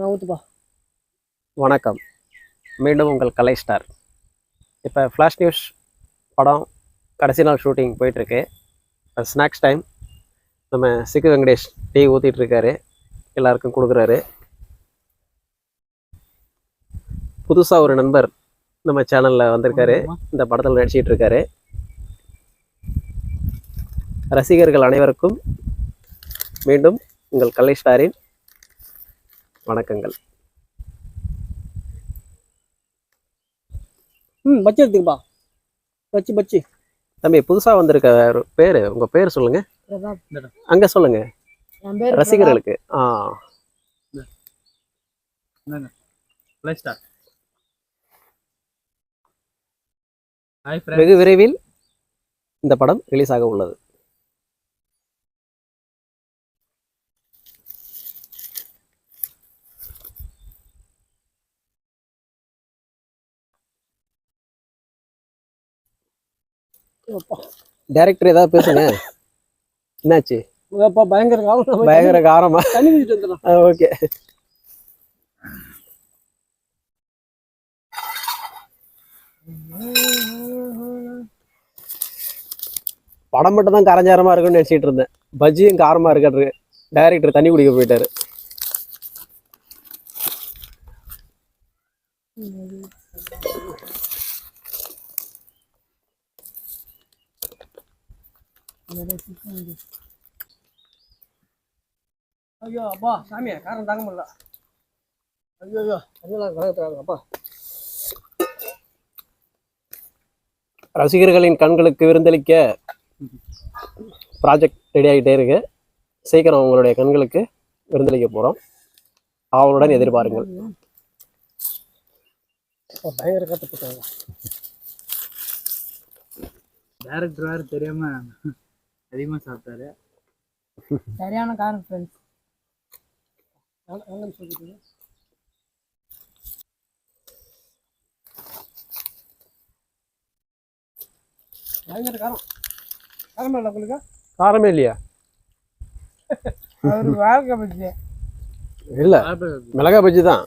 ஊற்றுப்பா. வணக்கம். மீண்டும் உங்கள் கலை ஸ்டார். இப்போ ஃப்ளாஷ் நியூஸ் படம் கடைசி நாள் ஷூட்டிங் போயிட்டுருக்கு. Snacks time. நம்ம சிக்கு வெங்கடேஷ் டீ ஊற்றிட்டுருக்காரு, எல்லாருக்கும் கொடுக்குறாரு. புதுசாக ஒரு நண்பர் நம்ம சேனலில் வந்திருக்காரு, இந்த படத்தில் நடிச்சிட்டு இருக்காரு. ரசிகர்கள் அனைவருக்கும் மீண்டும் உங்கள் கலை ஸ்டாரின் வணக்கங்கள். பச்சி எடுத்துக்கப்பா. பச்சி தம்பி, புதுசாக வந்திருக்க பேர், உங்கள் பேர் சொல்லுங்க. அங்கே சொல்லுங்க ரசிகர்களுக்கு. வெகு விரைவில் இந்த படம் ரிலீஸ் ஆக உள்ளது. டைரக்டர் ஏதாவது பேசுங்க. என்னாச்சு? பயங்கர காரம். பயங்கர காரமா? தண்ணி குடிச்சிட்டு வந்துடலாம். ஓகே. படம் மட்டும் தான் காரஞ்சாரமா இருக்குன்னு நினைச்சிட்டு இருந்தேன். பஜ்ஜியும் காரமா இருக்காரு. டைரக்டர் தண்ணி குடிக்க போயிட்டாரு. ஐயோ அப்பா, சாமியா காரம் தாங்க முடியல. ஐயோ அதெல்லாம் அப்பா. ரசிகர்களின் கண்களுக்கு விருந்தளிக்க ப்ராஜெக்ட் ரெடி ஆகிட்டே இருக்கு. சீக்கிரம் உங்களுடைய கண்களுக்கு விருந்தளிக்க போகிறோம். அவளுடன் எதிர்பாருங்கள். பயங்கர கற்றுக்கிட்டாங்க. டேரக்டர் வேறு தெரியாம அதிகமாக சாப்பிட்டாரு. சரியான காரம் ஃப்ரெண்ட்ஸ். சொல்லிட்டு பயங்கர காரம். காரமே இல்லை உங்களுக்கு? காரமே இல்லையா? ஒரு வாழ்க்கை பஜ்ஜி இல்லை, மிளகா பஜ்ஜி தான்.